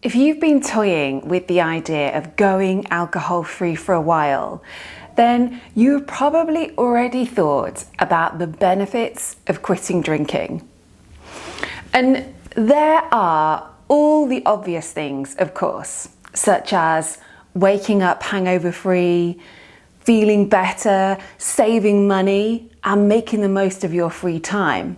If you've been toying with the idea of going alcohol-free for a while, then you've probably already thought about the benefits of quitting drinking. And there are all the obvious things, of course, such as waking up hangover-free, feeling better, saving money, and making the most of your free time.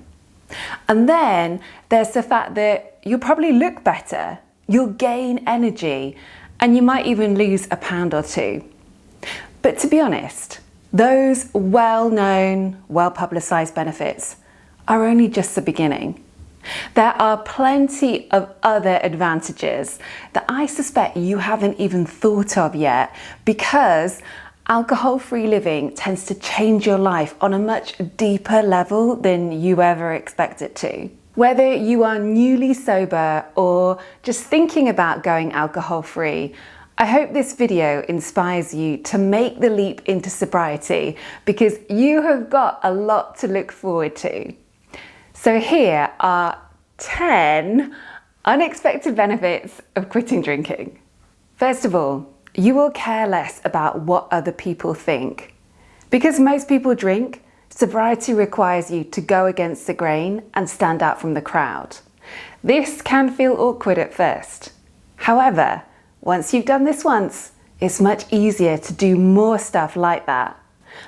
And then there's the fact that you'll probably look better, you'll gain energy, and you might even lose a pound or two. But to be honest, those well-known, well-publicized benefits are only just the beginning. There are plenty of other advantages that I suspect you haven't even thought of yet, because alcohol-free living tends to change your life on a much deeper level than you ever expect it to. Whether you are newly sober or just thinking about going alcohol-free, I hope this video inspires you to make the leap into sobriety, because you have got a lot to look forward to. So here are 10 unexpected benefits of quitting drinking. First of all, you will care less about what other people think. Because most people drink, sobriety requires you to go against the grain and stand out from the crowd. This can feel awkward at first. However, once you've done this once, it's much easier to do more stuff like that.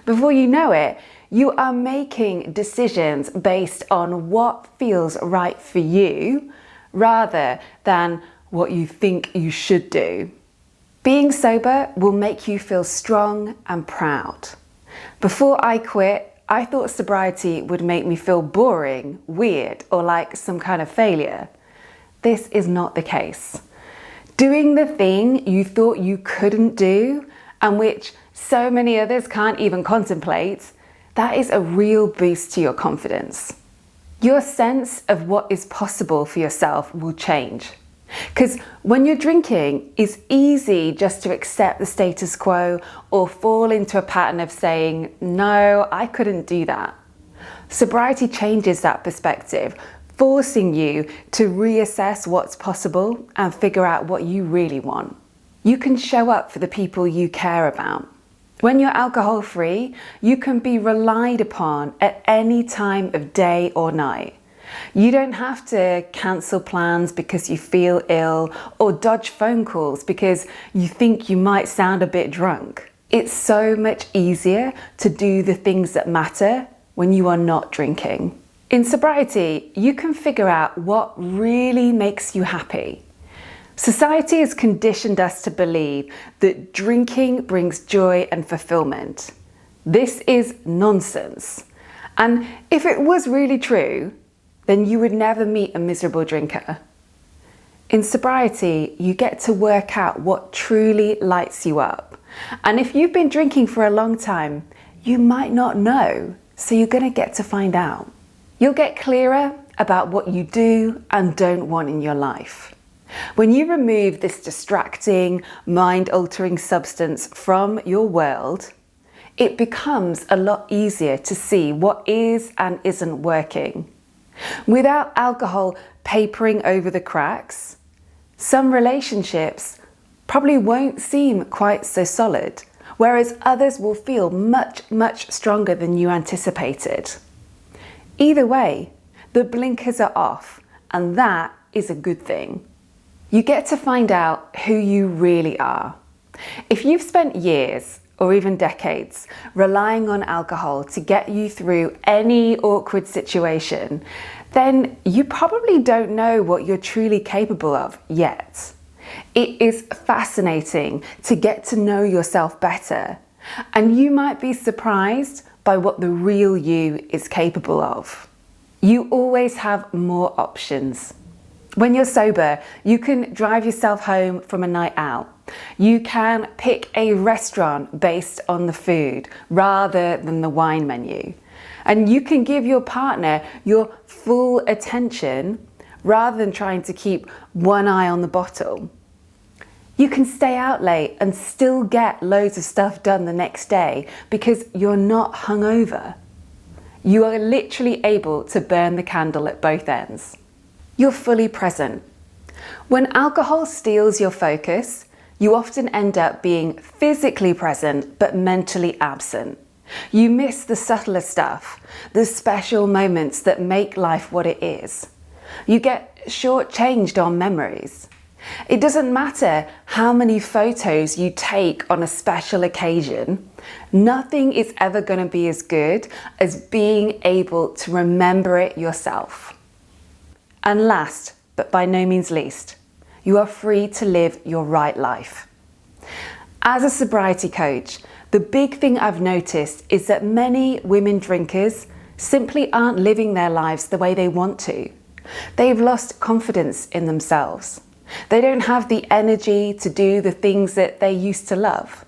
Before you know it, you are making decisions based on what feels right for you, rather than what you think you should do. Being sober will make you feel strong and proud. Before I quit, I thought sobriety would make me feel boring, weird, or like some kind of failure. This is not the case. Doing the thing you thought you couldn't do, and which so many others can't even contemplate, that is a real boost to your confidence. Your sense of what is possible for yourself will change. Because when you're drinking, it's easy just to accept the status quo or fall into a pattern of saying, no, I couldn't do that. Sobriety changes that perspective, forcing you to reassess what's possible and figure out what you really want. You can show up for the people you care about. When you're alcohol-free, you can be relied upon at any time of day or night. You don't have to cancel plans because you feel ill or dodge phone calls because you think you might sound a bit drunk. It's so much easier to do the things that matter when you are not drinking. In sobriety, you can figure out what really makes you happy. Society has conditioned us to believe that drinking brings joy and fulfillment. This is nonsense. And if it was really true, then you would never meet a miserable drinker. In sobriety, you get to work out what truly lights you up. And if you've been drinking for a long time, you might not know, so you're going to get to find out. You'll get clearer about what you do and don't want in your life. When you remove this distracting, mind-altering substance from your world, it becomes a lot easier to see what is and isn't working. Without alcohol papering over the cracks, some relationships probably won't seem quite so solid, whereas others will feel much, much stronger than you anticipated. Either way, the blinkers are off, and that is a good thing. You get to find out who you really are. If you've spent years or even decades relying on alcohol to get you through any awkward situation, then you probably don't know what you're truly capable of yet. It is fascinating to get to know yourself better, and you might be surprised by what the real you is capable of. You always have more options. When you're sober, you can drive yourself home from a night out. You can pick a restaurant based on the food rather than the wine menu. And you can give your partner your full attention rather than trying to keep one eye on the bottle. You can stay out late and still get loads of stuff done the next day because you're not hungover. You are literally able to burn the candle at both ends. You're fully present. When alcohol steals your focus, you often end up being physically present but mentally absent. You miss the subtler stuff, the special moments that make life what it is. You get shortchanged on memories. It doesn't matter how many photos you take on a special occasion, nothing is ever going to be as good as being able to remember it yourself. And last, but by no means least, you are free to live your right life. As a sobriety coach, the big thing I've noticed is that many women drinkers simply aren't living their lives the way they want to. They've lost confidence in themselves. They don't have the energy to do the things that they used to love.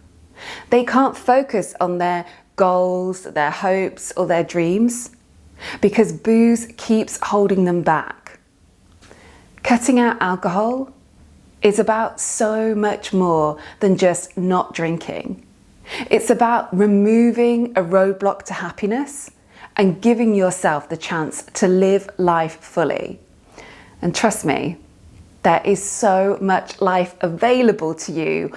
They can't focus on their goals, their hopes, or their dreams because booze keeps holding them back. Cutting out alcohol is about so much more than just not drinking. It's about removing a roadblock to happiness and giving yourself the chance to live life fully. And trust me, there is so much life available to you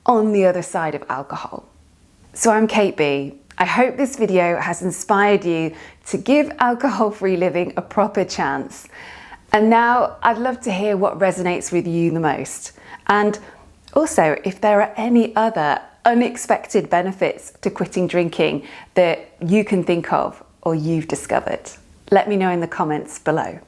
on the other side of alcohol. So I'm Kate B. I hope this video has inspired you to give alcohol-free living a proper chance. And now I'd love to hear what resonates with you the most. And also, if there are any other unexpected benefits to quitting drinking that you can think of or you've discovered, let me know in the comments below.